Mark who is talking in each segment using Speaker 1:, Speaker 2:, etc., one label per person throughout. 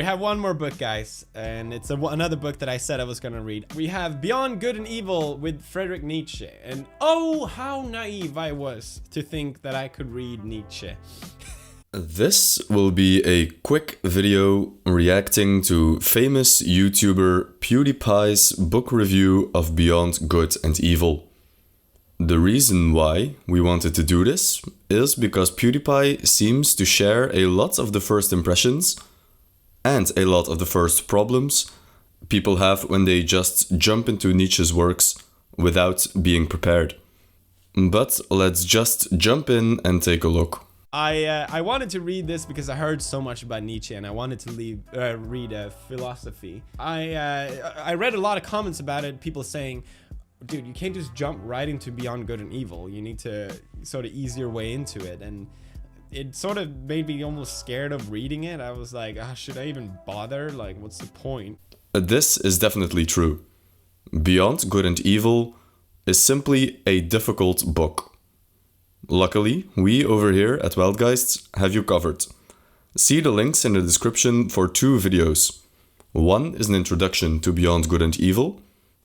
Speaker 1: have one more book, guys, and it's another book that I said I was gonna read. We have Beyond Good and Evil with Friedrich Nietzsche, and oh, how naive I was to think that I could read Nietzsche.
Speaker 2: This will be a quick video reacting to famous YouTuber Pewdiepie's book review of Beyond Good and Evil. The reason why we wanted to do this is because PewDiePie seems to share a lot of the first impressions and a lot of the first problems people have when they just jump into Nietzsche's works without being prepared. But let's just jump in and take a look.
Speaker 1: I wanted to read this because I heard so much about Nietzsche and I wanted to read philosophy. I read a lot of comments about it, people saying, dude, you can't just jump right into Beyond Good and Evil. You need to sort of ease your way into it. And it sort of made me almost scared of reading it. I was like, should I even bother? Like, what's the point?
Speaker 2: This is definitely true. Beyond Good and Evil is simply a difficult book. Luckily, we over here at Wildgeists have you covered. See the links in the description for 2 videos. One is an introduction to Beyond Good and Evil,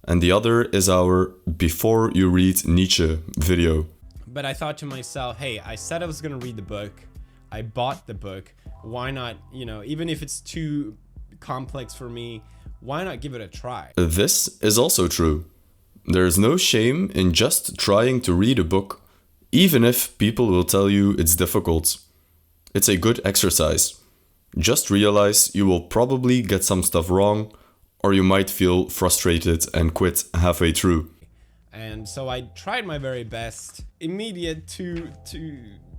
Speaker 2: and the other is our Before You Read Nietzsche video.
Speaker 1: But I thought to myself, hey, I said I was gonna read the book. I bought the book. Why not, even if it's too complex for me, why not give it a try?
Speaker 2: This is also true. There is no shame in just trying to read a book, even if people will tell you it's difficult. It's a good exercise. Just realize you will probably get some stuff wrong, or you might feel frustrated and quit halfway through.
Speaker 1: And so I tried my very best.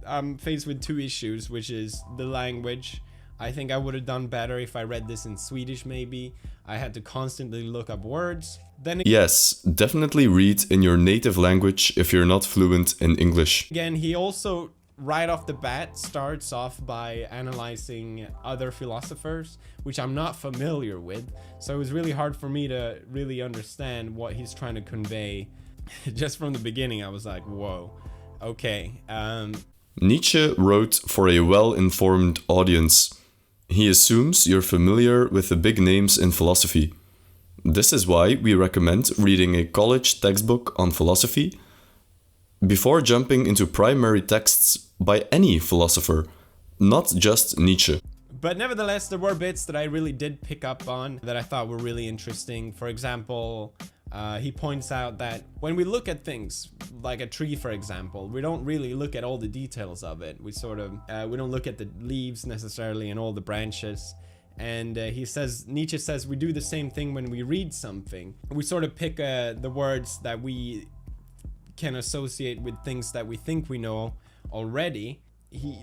Speaker 1: I'm faced with 2 issues, which is the language. I think I would have done better if I read this in Swedish maybe. I had to constantly look up words.
Speaker 2: Yes, definitely read in your native language if you're not fluent in English.
Speaker 1: Again, he also right off the bat starts off by analyzing other philosophers, which I'm not familiar with. So it was really hard for me to really understand what he's trying to convey. Just from the beginning, I was like, whoa, okay.
Speaker 2: Nietzsche wrote for a well-informed audience. He assumes you're familiar with the big names in philosophy. This is why we recommend reading a college textbook on philosophy before jumping into primary texts by any philosopher, not just Nietzsche.
Speaker 1: But nevertheless, there were bits that I really did pick up on that I thought were really interesting. For example, he points out that when we look at things like a tree, for example, we don't really look at all the details of it. We don't look at the leaves necessarily and all the branches. And Nietzsche says we do the same thing when we read something. We sort of pick the words that we can associate with things that we think we know already.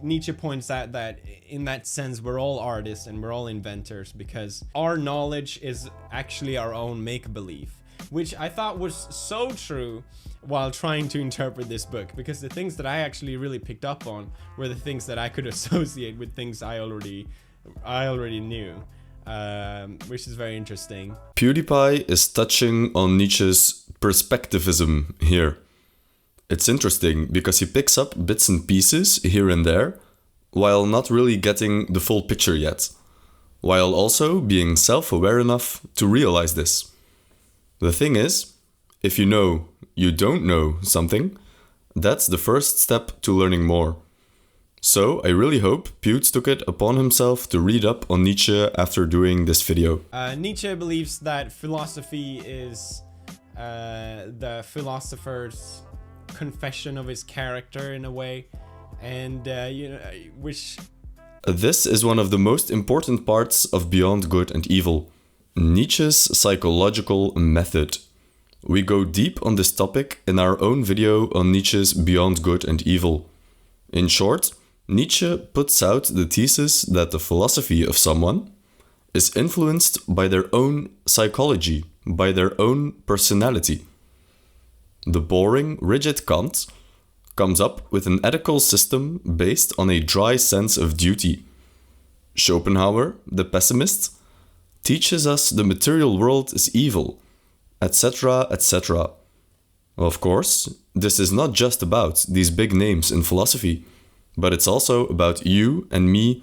Speaker 1: Nietzsche points out that in that sense we're all artists and we're all inventors because our knowledge is actually our own make-believe, which I thought was so true while trying to interpret this book, because the things that I actually really picked up on were the things that I could associate with things I already knew, which is very interesting.
Speaker 2: PewDiePie is touching on Nietzsche's Perspectivism here. It's interesting because he picks up bits and pieces here and there, while not really getting the full picture yet, while also being self-aware enough to realize this. The thing is, if you know you don't know something, that's the first step to learning more. So I really hope Pewds took it upon himself to read up on Nietzsche after doing this video.
Speaker 1: Nietzsche believes that philosophy is the philosopher's confession of his character in a way, and which...
Speaker 2: This is one of the most important parts of Beyond Good and Evil, Nietzsche's psychological method. We go deep on this topic in our own video on Nietzsche's Beyond Good and Evil. In short, Nietzsche puts out the thesis that the philosophy of someone is influenced by their own psychology, by their own personality. The boring, rigid Kant comes up with an ethical system based on a dry sense of duty. Schopenhauer, the pessimist, teaches us the material world is evil, etc., etc. Of course, this is not just about these big names in philosophy, but it's also about you and me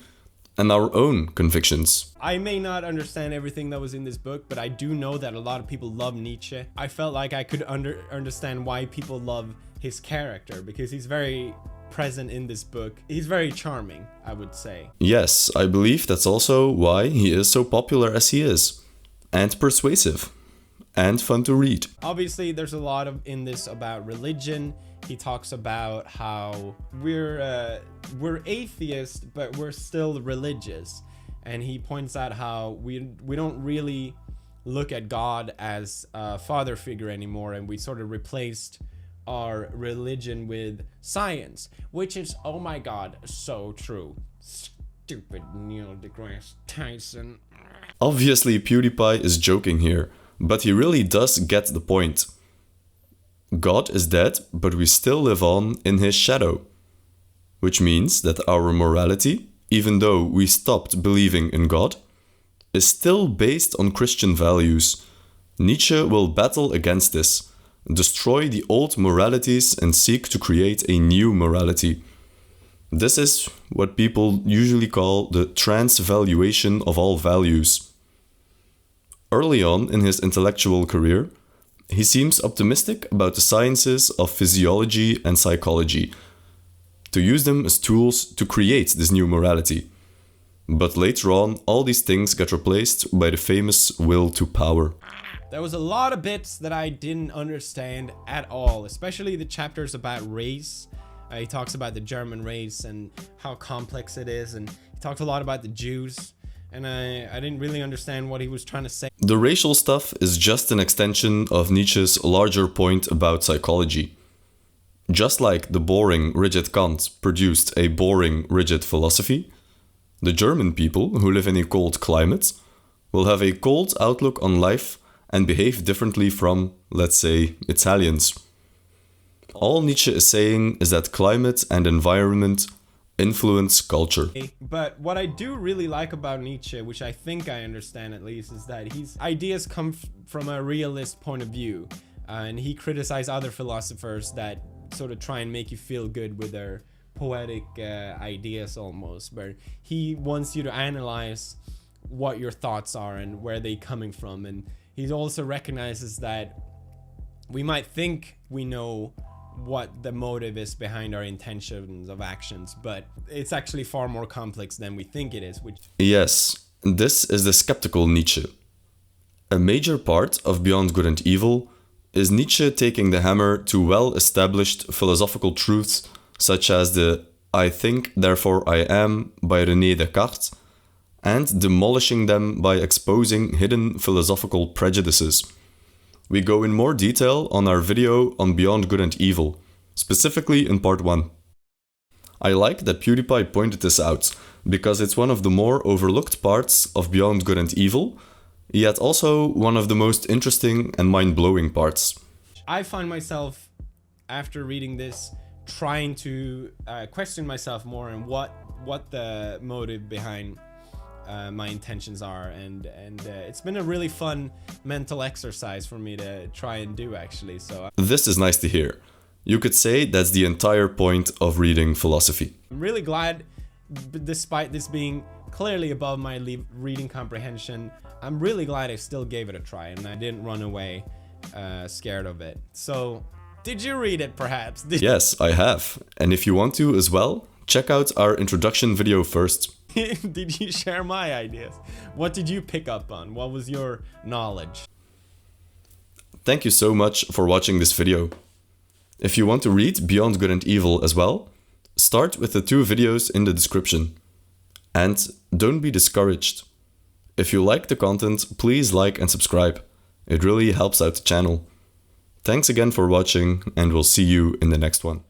Speaker 2: and our own convictions.
Speaker 1: I may not understand everything that was in this book, but I do know that a lot of people love Nietzsche. I felt like I could understand why people love his character, because he's very present in this book. He's very charming, I would say.
Speaker 2: Yes, I believe that's also why he is so popular as he is, and persuasive, and fun to read.
Speaker 1: Obviously, there's a lot in this about religion. He talks about how we're atheist, but we're still religious. And he points out how we don't really look at God as a father figure anymore, and we sort of replaced our religion with science, which is, oh my god, so true. Stupid Neil deGrasse Tyson.
Speaker 2: Obviously, PewDiePie is joking here, but he really does get the point. God is dead, but we still live on in his shadow. Which means that our morality, even though we stopped believing in God, is still based on Christian values. Nietzsche will battle against this, destroy the old moralities and seek to create a new morality. This is what people usually call the transvaluation of all values. Early on in his intellectual career, he seems optimistic about the sciences of physiology and psychology, to use them as tools to create this new morality. But later on, all these things get replaced by the famous will to power.
Speaker 1: There was a lot of bits that I didn't understand at all, especially the chapters about race. He talks about the German race and how complex it is, and he talks a lot about the Jews, and I didn't really understand what he was trying to say.
Speaker 2: The racial stuff is just an extension of Nietzsche's larger point about psychology. Just like the boring, rigid Kant produced a boring, rigid philosophy, the German people who live in a cold climate will have a cold outlook on life and behave differently from, let's say, Italians. All Nietzsche is saying is that climate and environment influence culture.
Speaker 1: But what I do really like about Nietzsche, which I think I understand at least, is that his ideas come from a realist point of view. And he criticizes other philosophers that sort of try and make you feel good with their poetic ideas almost, where he wants you to analyze what your thoughts are and where they're coming from. And he also recognizes that we might think we know what the motive is behind our intentions of actions, but it's actually far more complex than we think it is.
Speaker 2: Yes, this is the skeptical Nietzsche. A major part of Beyond Good and Evil is Nietzsche taking the hammer to well-established philosophical truths such as the I think, therefore I am by René Descartes, and demolishing them by exposing hidden philosophical prejudices. We go in more detail on our video on Beyond Good and Evil, specifically in part 1. I like that PewDiePie pointed this out, because it's one of the more overlooked parts of Beyond Good and Evil, yet also one of the most interesting and mind-blowing parts.
Speaker 1: I find myself, after reading this, trying to question myself more and what the motive behind my intentions are, and it's been a really fun mental exercise for me to try and do, actually. So
Speaker 2: this is nice to hear. You could say that's the entire point of reading philosophy.
Speaker 1: I'm really glad, despite this being clearly above my reading comprehension, I'm really glad I still gave it a try and I didn't run away scared of it. So, did you read it perhaps?
Speaker 2: Yes, I have. And if you want to as well, check out our introduction video first.
Speaker 1: Did you share my ideas? What did you pick up on? What was your knowledge?
Speaker 2: Thank you so much for watching this video. If you want to read Beyond Good and Evil as well, start with the 2 videos in the description. And don't be discouraged. If you like the content, please like and subscribe. It really helps out the channel. Thanks again for watching, and we'll see you in the next one.